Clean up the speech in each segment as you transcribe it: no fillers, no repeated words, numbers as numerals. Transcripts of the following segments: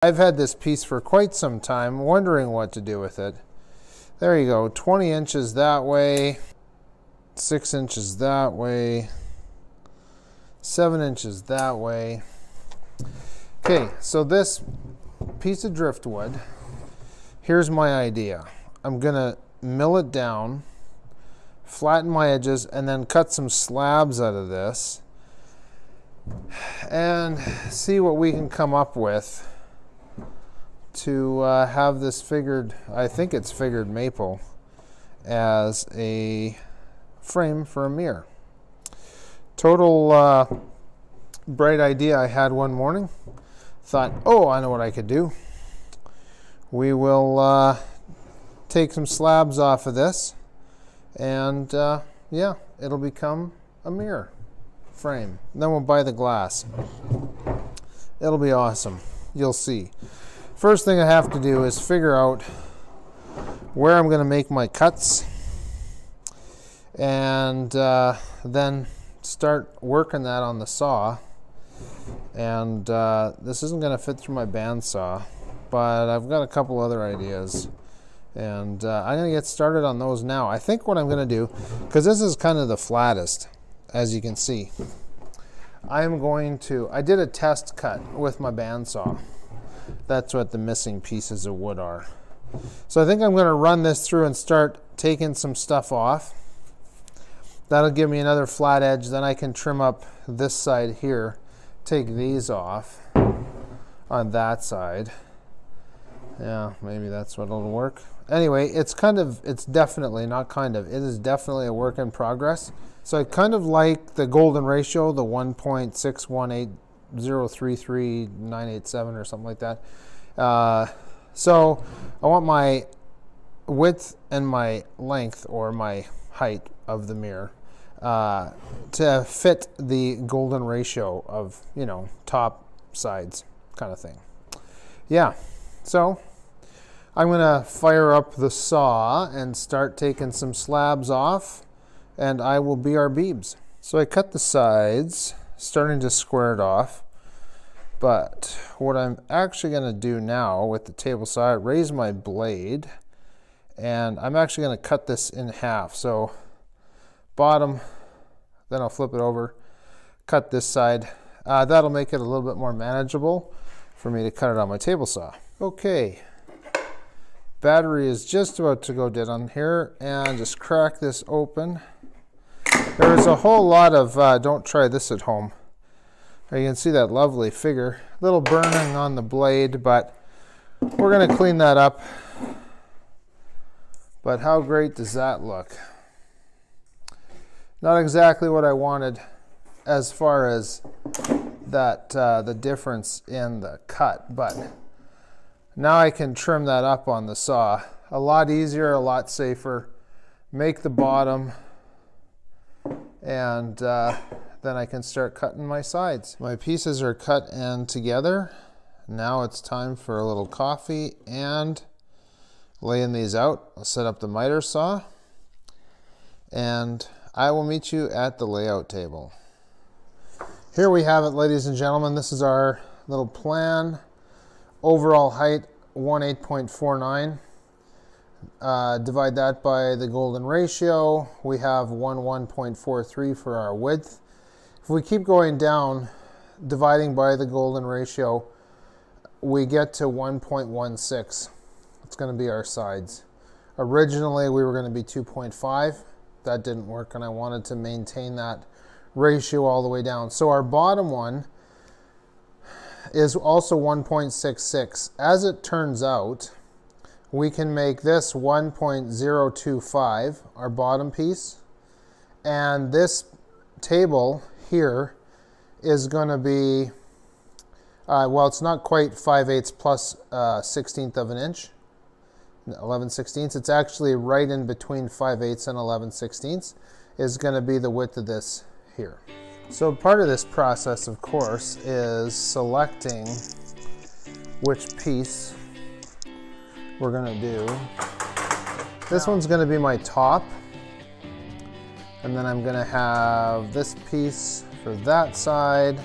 I've had this piece for quite some time, wondering what to do with it. There you go, 20 inches that way, 6 inches that way, 7 inches that way. Okay, so this piece of driftwood, here's my idea. I'm gonna mill it down, flatten my edges, and then cut some slabs out of this and see what we can come up with to have this figured, I think it's figured maple, as a frame for a mirror. Total bright idea I had one morning. Thought, oh, I know what I could do. We will take some slabs off of this, and yeah, it'll become a mirror frame. And then we'll buy the glass. It'll be awesome. You'll see. First thing I have to do is figure out where I'm going to make my cuts, and then start working that on the saw. And this isn't going to fit through my bandsaw, but I've got a couple other ideas, and I'm going to get started on those now. I think what I'm going to do, because this is kind of the flattest, as you can see, I did a test cut with my bandsaw. That's what the missing pieces of wood are. So I think I'm going to run this through and start taking some stuff off. That'll give me another flat edge. Then I can trim up this side here, take these off on that side. Yeah, maybe that's what'll work. Anyway, it is definitely a work in progress. So I kind of like the golden ratio, the 1.618033,987 or something like that. So I want my width and my length, or my height of the mirror, to fit the golden ratio of, you know, top sides kind of thing. Yeah, so I'm gonna fire up the saw and start taking some slabs off, and I will be our beebs. So I cut the sides, starting to square it off, but what I'm actually gonna do now with the table saw, raise my blade, and I'm actually gonna cut this in half. So bottom, then I'll flip it over, cut this side. That'll make it a little bit more manageable for me to cut it on my table saw. Okay, battery is just about to go dead on here, and just crack this open. There's a whole lot of, don't try this at home. You can see that lovely figure, little burning on the blade, but we're gonna clean that up. But how great does that look? Not exactly what I wanted as far as that, the difference in the cut, but now I can trim that up on the saw. A lot easier, a lot safer. Make the bottom, and then I can start cutting my sides. My pieces are cut and together. Now it's time for a little coffee and laying these out. I'll set up the miter saw, and I will meet you at the layout table. Here we have it, ladies and gentlemen. This is our little plan. Overall height, 18.49. Divide that by the golden ratio. We have 1.43 for our width. If we keep going down, dividing by the golden ratio, we get to 1.16. It's going to be our sides. Originally, we were going to be 2.5. That didn't work, and I wanted to maintain that ratio all the way down. So our bottom one is also 1.66. As it turns out, we can make this 1.025, our bottom piece, and this table here is going to be, well, it's not quite 5/8 plus 1/16 of an inch, 11/16. It's actually right in between 5/8 and 11/16 is going to be the width of this here. So part of this process, of course, is selecting which piece we're going to do. This one's going to be my top, and then I'm going to have this piece for that side,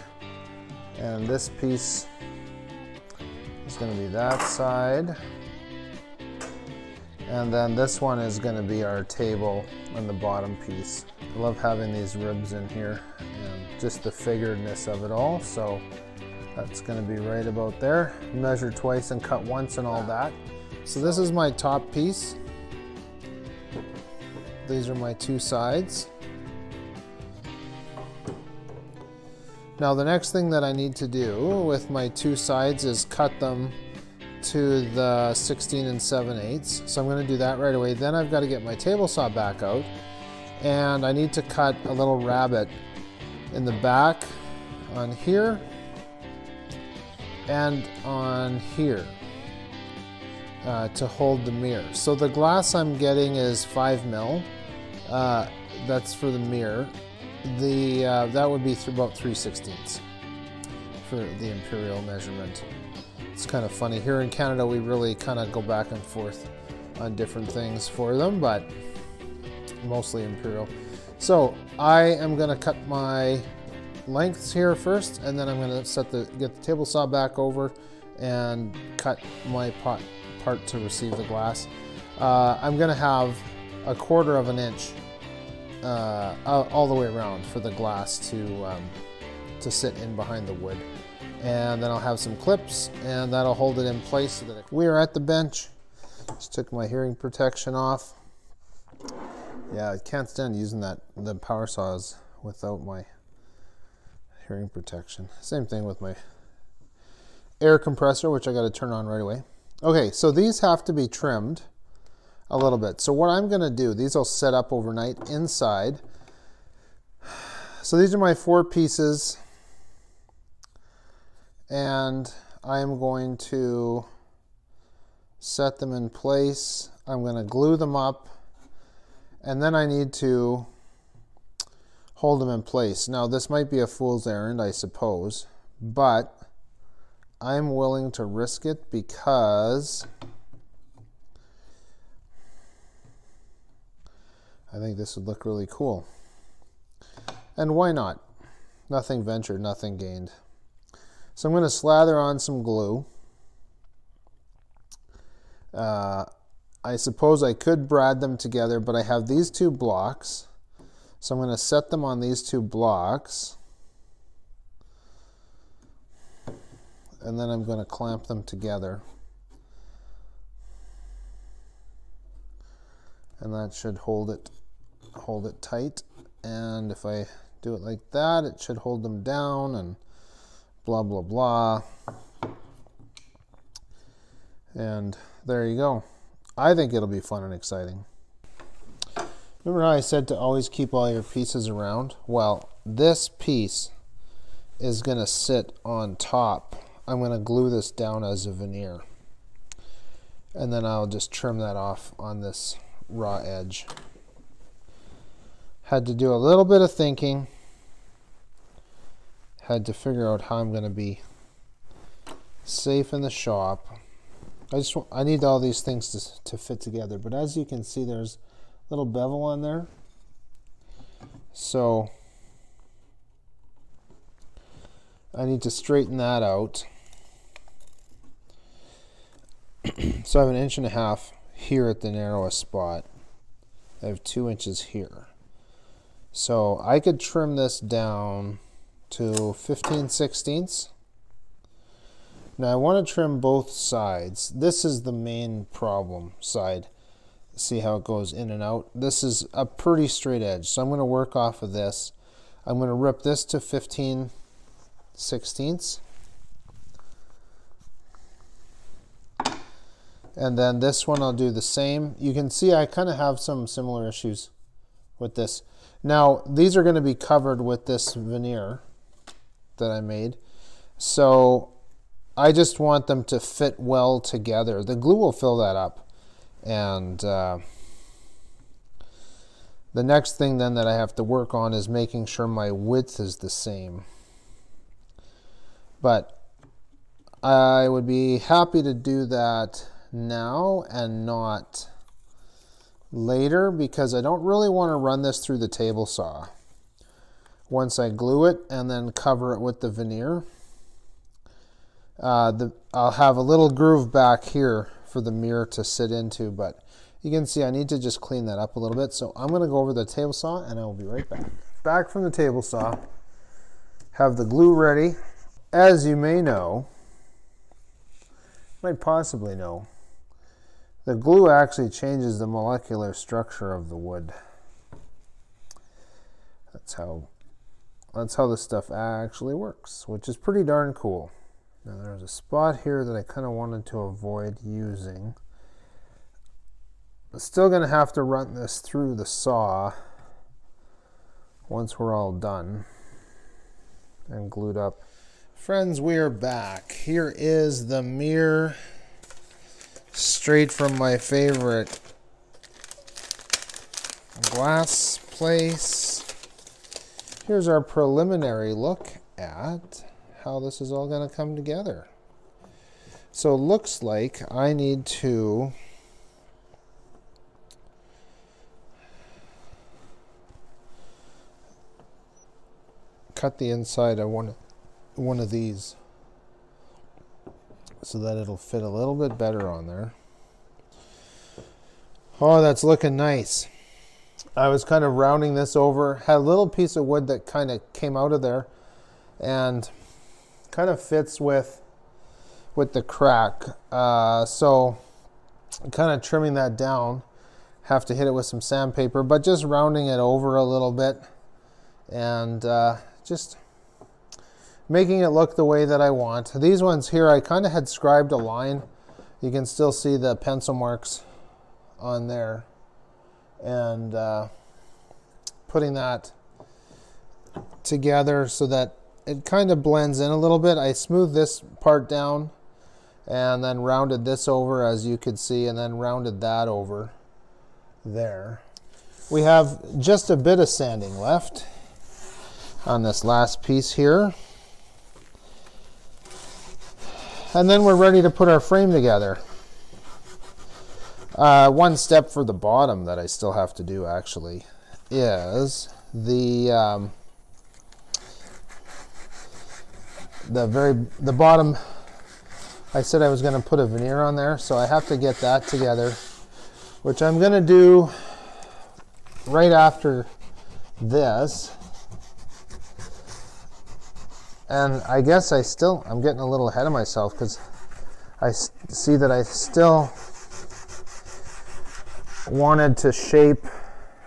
and this piece is is going to be that side. And then this one is going to be our table and the bottom piece. I love having these ribs in here and just the figuredness of it all. So that's going to be right about there. Measure twice and cut once and all that. So this is my top piece. These are my two sides. Now the next thing that I need to do with my two sides is cut them to the 16 7/8. So I'm going to do that right away. Then I've got to get my table saw back out, and I need to cut a little rabbet in the back on here and on here to hold the mirror. So the glass I'm getting is 5 mil. That's for the mirror. That would be about 3/16 for the imperial measurement. It's kind of funny. Here in Canada, we really kind of go back and forth on different things for them, but mostly imperial. So I am going to cut my lengths here first, and then I'm going to get the table saw back over and cut my part to receive the glass. I'm going to have 1/4 of an inch all the way around for the glass to sit in behind the wood. And then I'll have some clips, and that'll hold it in place. So that we are at the bench. Just took my hearing protection off. Yeah, I can't stand using the power saws without my hearing protection. Same thing with my air compressor, which I got to turn on right away. Okay, so these have to be trimmed a little bit. So what I'm going to do, these will set up overnight inside. So these are my 4 pieces. And I'm going to set them in place. I'm going to glue them up, and then I need to hold them in place. Now this might be a fool's errand, I suppose, but I'm willing to risk it because I think this would look really cool. And why not? Nothing ventured, nothing gained. So I'm going to slather on some glue. I suppose I could brad them together, but I have these 2 blocks. So I'm going to set them on these 2 blocks. And then I'm going to clamp them together. And that should hold it tight. And if I do it like that, it should hold them down, and blah, blah, blah. And there you go. I think it'll be fun and exciting. Remember how I said to always keep all your pieces around? Well, this piece is going to sit on top. I'm going to glue this down as a veneer. And then I'll just trim that off on this raw edge. Had to do a little bit of thinking. Had to figure out how I'm going to be safe in the shop. I need all these things to fit together, but as you can see, there's a little bevel on there. So I need to straighten that out. So I have 1.5 inches here at the narrowest spot. I have 2 inches here. So I could trim this down to 15/16. Now I want to trim both sides. This is the main problem side. See how it goes in and out? This is a pretty straight edge, so I'm going to work off of this. I'm going to rip this to 15/16. And then this one I'll do the same. You can see I kind of have some similar issues with this. Now these are going to be covered with this veneer that I made. So I just want them to fit well together. The glue will fill that up. And the next thing then that I have to work on is making sure my width is the same. But I would be happy to do that now and not later, because I don't really want to run this through the table saw. Once I glue it and then cover it with the veneer, I'll have a little groove back here for the mirror to sit into, but you can see I need to just clean that up a little bit. So I'm going to go over the table saw and I will be right back. Back from the table saw, have the glue ready. As you may know, might possibly know, the glue actually changes the molecular structure of the wood. That's how this stuff actually works, which is pretty darn cool. Now there's a spot here that I kind of wanted to avoid using. I'm still going to have to run this through the saw once we're all done and glued up. Friends, we are back. Here is the mirror, straight from my favorite glass place. Here's our preliminary look at how this is all going to come together. So it looks like I need to cut the inside of one of these so that it'll fit a little bit better on there. Oh, that's looking nice. I was kind of rounding this over, had a little piece of wood that kind of came out of there and kind of fits with the crack. So kind of trimming that down, have to hit it with some sandpaper, but just rounding it over a little bit and just making it look the way that I want. These ones here, I kind of had scribed a line. You can still see the pencil marks on there. And putting that together so that it kind of blends in a little bit. I smoothed this part down and then rounded this over, as you could see, and then rounded that over there. We have just a bit of sanding left on this last piece here. And then we're ready to put our frame together. One step for the bottom that I still have to do actually is the bottom. I said I was going to put a veneer on there, so I have to get that together, which I'm going to do right after this. And I guess I'm getting a little ahead of myself because I see that I still wanted to shape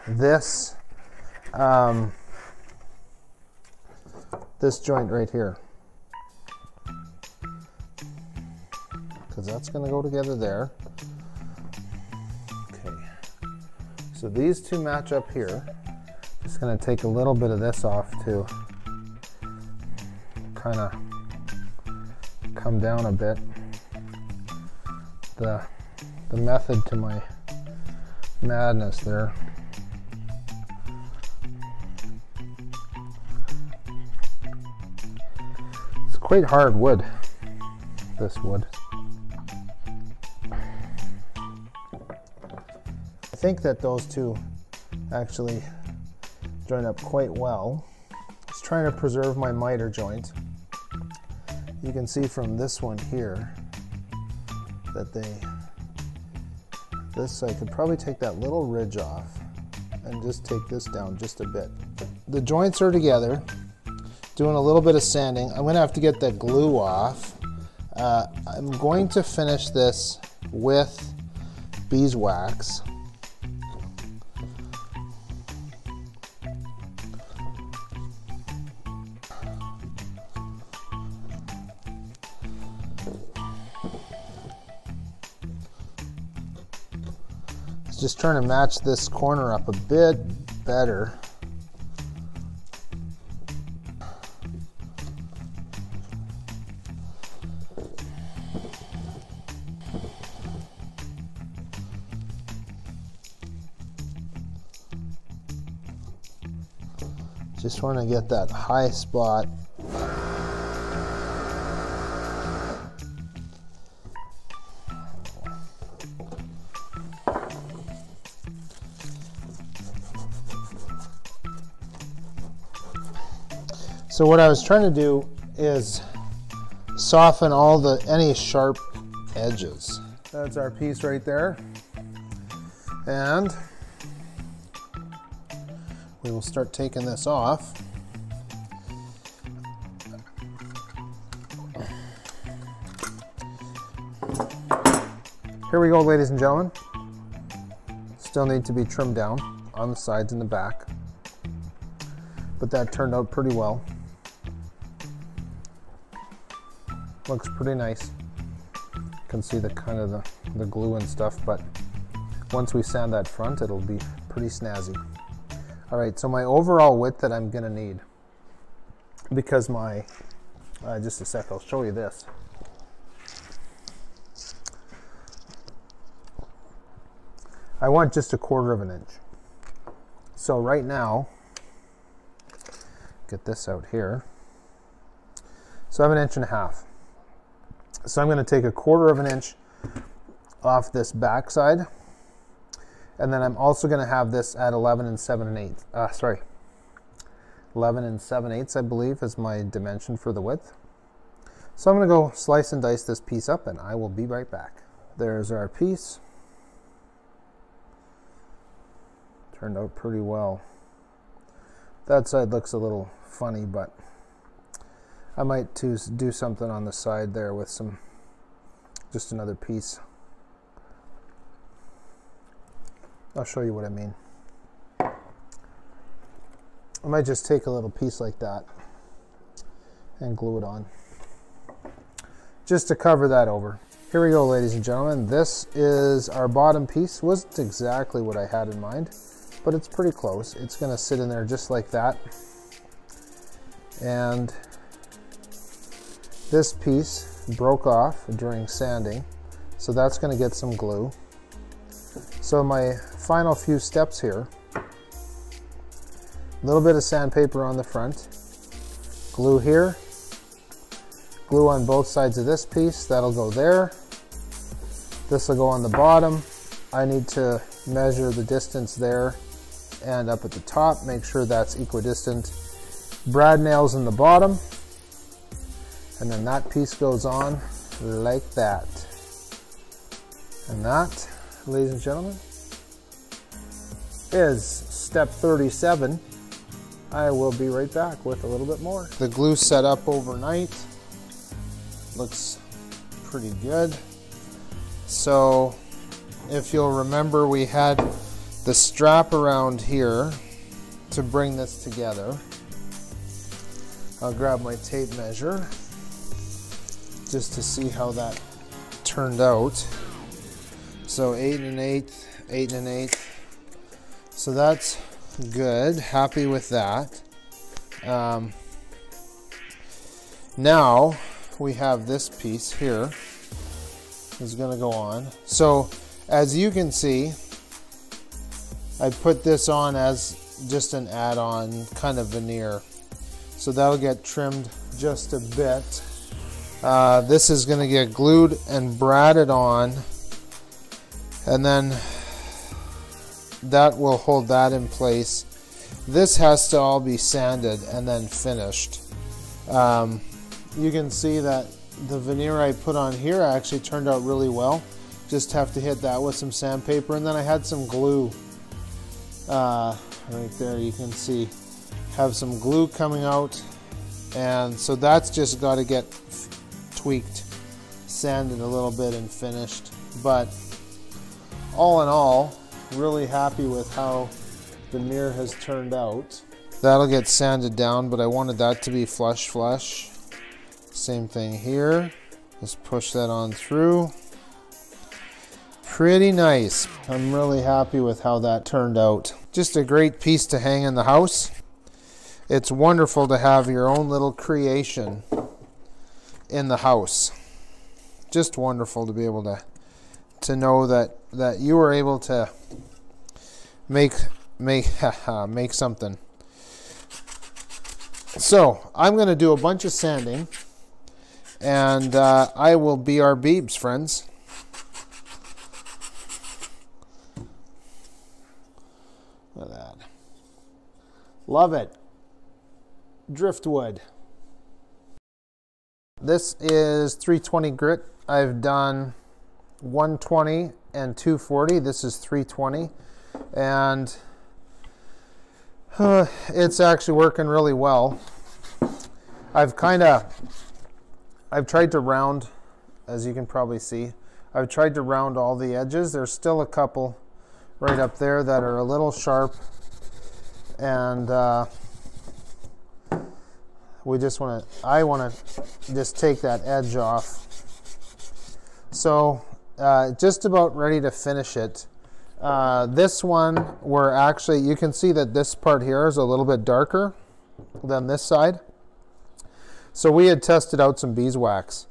this this joint right here, because that's going to go together there. Okay, so these two match up here. Just going to take a little bit of this off to kind of come down a bit. The method to my madness there. It's quite hard wood, this wood. I think that those two actually join up quite well. Just trying to preserve my miter joint. You can see from this one here that I could probably take that little ridge off and just take this down just a bit. The joints are together, doing a little bit of sanding. I'm going to have to get that glue off. I'm going to finish this with beeswax. Just trying to match this corner up a bit better. Just want to get that high spot. So what I was trying to do is soften any sharp edges. That's our piece right there. And we will start taking this off. Here we go, ladies and gentlemen. Still need to be trimmed down on the sides and the back, but that turned out pretty well. Looks pretty nice. You can see the kind of the glue and stuff, but once we sand that front, it'll be pretty snazzy. All right, so my overall width that I'm gonna need, because my, just a sec, I'll show you this. I want just 1/4 of an inch. So right now, get this out here. So I have 1.5 inches. So I'm going to take 1/4 of an inch off this back side. And then I'm also going to have this at 11 7/8. 11 7/8, I believe, is my dimension for the width. So I'm going to go slice and dice this piece up, and I will be right back. There's our piece. Turned out pretty well. That side looks a little funny, but I might do something on the side there with just another piece. I'll show you what I mean. I might just take a little piece like that and glue it on, just to cover that over. Here we go, ladies and gentlemen. This is our bottom piece. Wasn't exactly what I had in mind, but it's pretty close. It's going to sit in there just like that. And this piece broke off during sanding, so that's going to get some glue. So my final few steps here, a little bit of sandpaper on the front, glue here, glue on both sides of this piece. That'll go there. This will go on the bottom. I need to measure the distance there and up at the top, make sure that's equidistant. Brad nails in the bottom, and then that piece goes on like that. And that, ladies and gentlemen, is step 37. I will be right back with a little bit more. The glue set up overnight. Looks pretty good. So if you'll remember, we had the strap around here to bring this together. I'll grab my tape measure just to see how that turned out. So 8 1/8, 8 1/8. So that's good. Happy with that. Now we have this piece here is going to go on. So as you can see, I put this on as just an add-on kind of veneer. So that'll get trimmed just a bit. This is going to get glued and bradded on, and then that will hold that in place. This has to all be sanded and then finished. You can see that the veneer I put on here actually turned out really well. Just have to hit that with some sandpaper, and then I had some glue right there. You can see have some glue coming out, and so that's just got to get tweaked, sanded a little bit, and finished. But all in all, really happy with how the mirror has turned out. That'll get sanded down, but I wanted that to be flush. Same thing here. Just push that on through. Pretty nice. I'm really happy with how that turned out. Just a great piece to hang in the house. It's wonderful to have your own little creation in the house. Just wonderful to be able to know that you were able to make something. So I'm going to do a bunch of sanding, and I will be our beebs, friends. Look at that. Love it. Driftwood. This is 320 grit. I've done 120 and 240. This is 320, and it's actually working really well. I've tried to round, as you can probably see, I've tried to round all the edges. There's still a couple right up there that are a little sharp, and I want to just take that edge off. So just about ready to finish it. This one, we're actually, you can see that this part here is a little bit darker than this side. So we had tested out some beeswax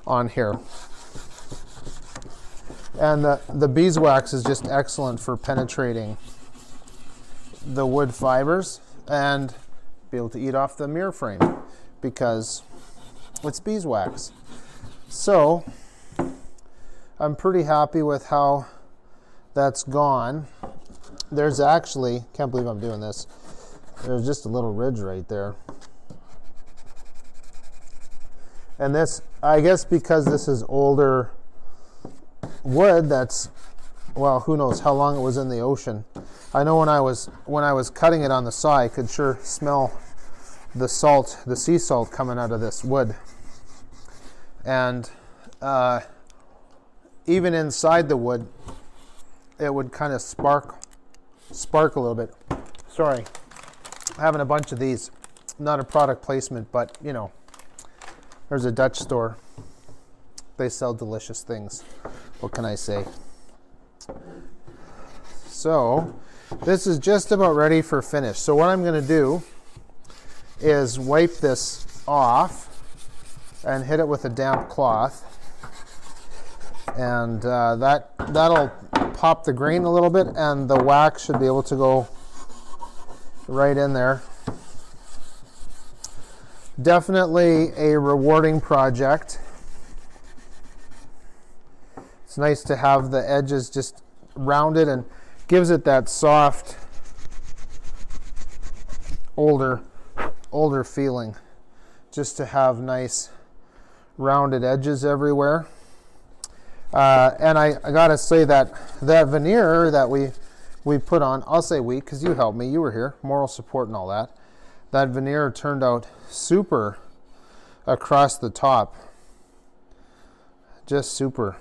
on here. And the beeswax is just excellent for penetrating the wood fibers and be able to eat off the mirror frame because it's beeswax. So I'm pretty happy with how that's gone. There's actually, can't believe I'm doing this, there's just a little ridge right there. And this, I guess because this is older wood, that's, well, who knows how long it was in the ocean. I know when I was cutting it on the saw, I could sure smell the salt, the sea salt coming out of this wood. And even inside the wood, it would kind of spark a little bit. Sorry, having a bunch of these. Not a product placement, but you know, there's a Dutch store. They sell delicious things. What can I say? So this is just about ready for finish. So what I'm going to do is wipe this off and hit it with a damp cloth, and that'll pop the grain a little bit, and the wax should be able to go right in there. Definitely a rewarding project. It's nice to have the edges just rounded and gives it that soft, older feeling. Just to have nice rounded edges everywhere. And I gotta say that veneer that we put on, I'll say we, because you helped me, you were here, moral support and all that. That veneer turned out super across the top. Just super.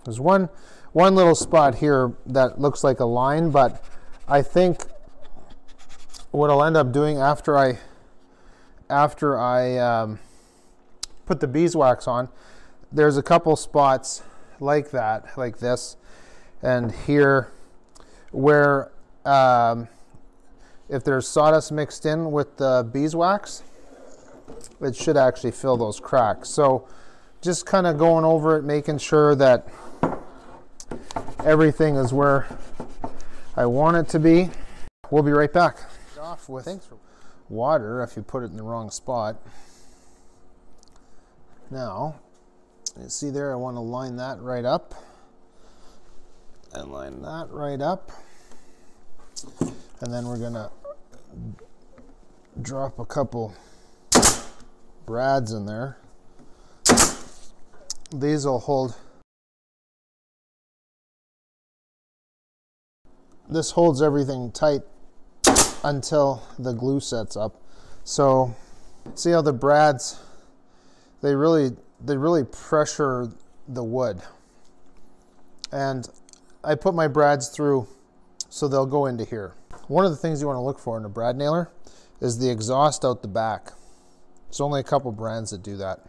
There's one little spot here that looks like a line, but I think what I'll end up doing after I put the beeswax on, there's a couple spots like that, like this, and here, where if there's sawdust mixed in with the beeswax, it should actually fill those cracks. So just kind of going over it, making sure that everything is where I want it to be. We'll be right back. Off with water if you put it in the wrong spot. Now, you see there, I want to line that right up. And line that right up. And then we're gonna drop a couple brads in there. These will hold. This holds everything tight until the glue sets up. So see how the brads, they really pressure the wood. And I put my brads through so they'll go into here. One of the things you want to look for in a brad nailer is the exhaust out the back. There's only a couple brands that do that.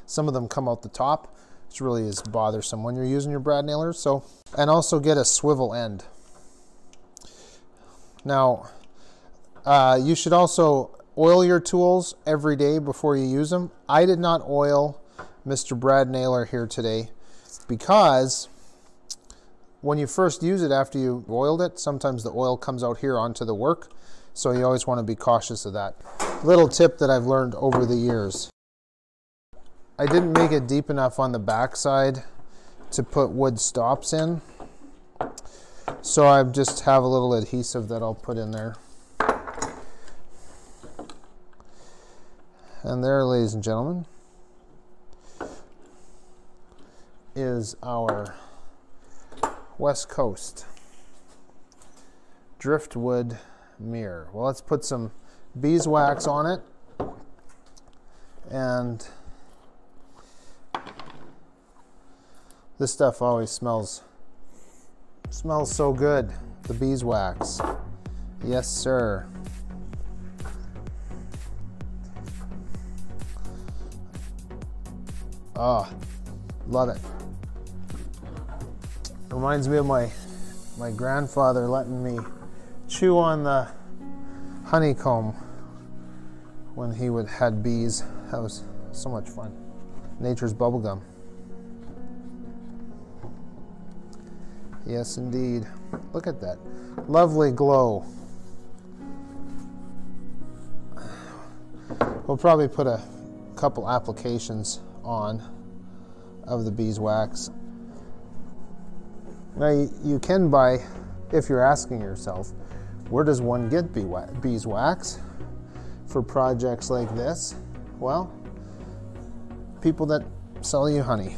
Some of them come out the top, which really is bothersome when you're using your brad nailers. So, and also get a swivel end. Now, you should also oil your tools every day before you use them. I did not oil Mr. Brad Nailer here today because when you first use it after you oiled it, sometimes the oil comes out here onto the work. So you always want to be cautious of that. Little tip that I've learned over the years. I didn't make it deep enough on the back side to put wood stops in. So I just have a little adhesive that I'll put in there. And there, ladies and gentlemen, is our West Coast Driftwood mirror. Well, let's put some beeswax on it, and this stuff always smells so good, the beeswax. Yes, sir. Oh, love it. Reminds me of my grandfather letting me chew on the honeycomb when he had bees. That was so much fun. Nature's bubblegum. Yes, indeed. Look at that lovely glow. We'll probably put a couple applications on of the beeswax. Now you can buy, if you're asking yourself, where does one get beeswax for projects like this? Well, people that sell you honey.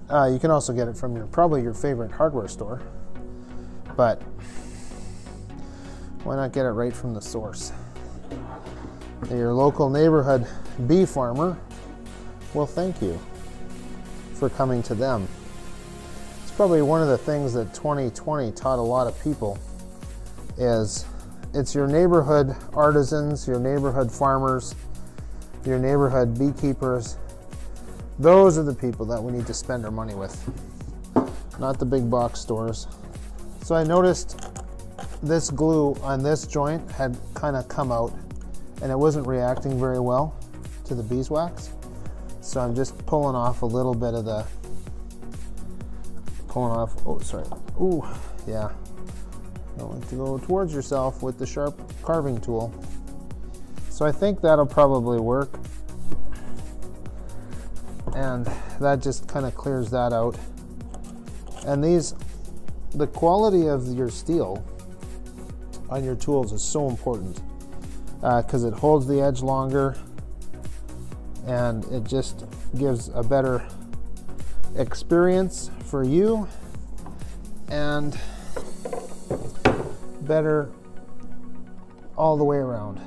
You can also get it from probably your favorite hardware store, but why not get it right from the source? Your local neighborhood bee farmer will thank you for coming to them. It's probably one of the things that 2020 taught a lot of people is it's your neighborhood artisans, your neighborhood farmers, your neighborhood beekeepers. Those are the people that we need to spend our money with, not the big box stores. So I noticed this glue on this joint had kind of come out and it wasn't reacting very well to the beeswax. So I'm just pulling off a little bit of the, oh, sorry. Ooh, yeah. Don't like to go towards yourself with the sharp carving tool. So I think that'll probably work. And that just kind of clears that out. And the quality of your steel on your tools is so important because it holds the edge longer and it just gives a better experience for you and better all the way around.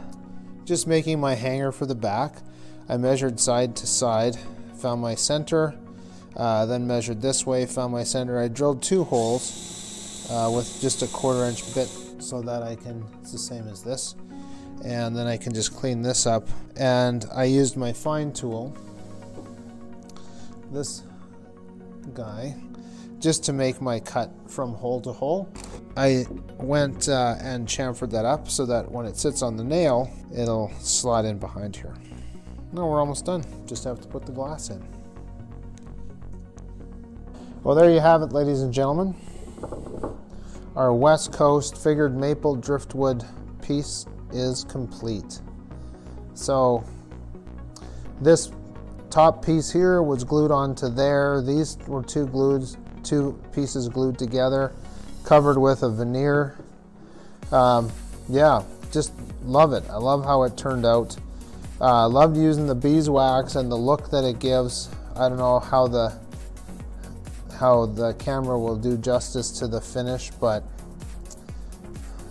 Just making my hanger for the back, I measured side to side, found my center, then measured this way, found my center. I drilled 2 holes with just a 1/4 inch bit so that it's the same as this, and then I can just clean this up. And I used my fine tool, this guy, just to make my cut from hole to hole. I went and chamfered that up so that when it sits on the nail, it'll slide in behind here. Now we're almost done. Just have to put the glass in. Well, there you have it, ladies and gentlemen. Our West Coast figured maple driftwood piece is complete. So this top piece here was glued onto there. These were 2 pieces glued together, covered with a veneer. Yeah, just love it. I love how it turned out. Loved using the beeswax and the look that it gives. I don't know how the camera will do justice to the finish, but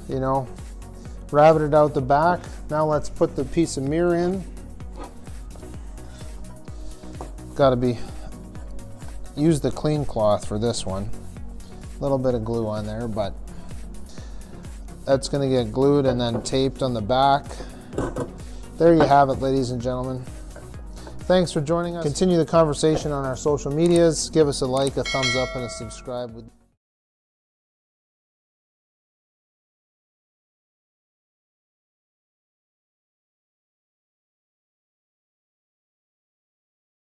you know, raveted out the back. Now let's put the piece of mirror in. Use the clean cloth for this one. A little bit of glue on there, but that's going to get glued and then taped on the back. There you have it, ladies and gentlemen. Thanks for joining us. Continue the conversation on our social medias. Give us a like, a thumbs up, and a subscribe.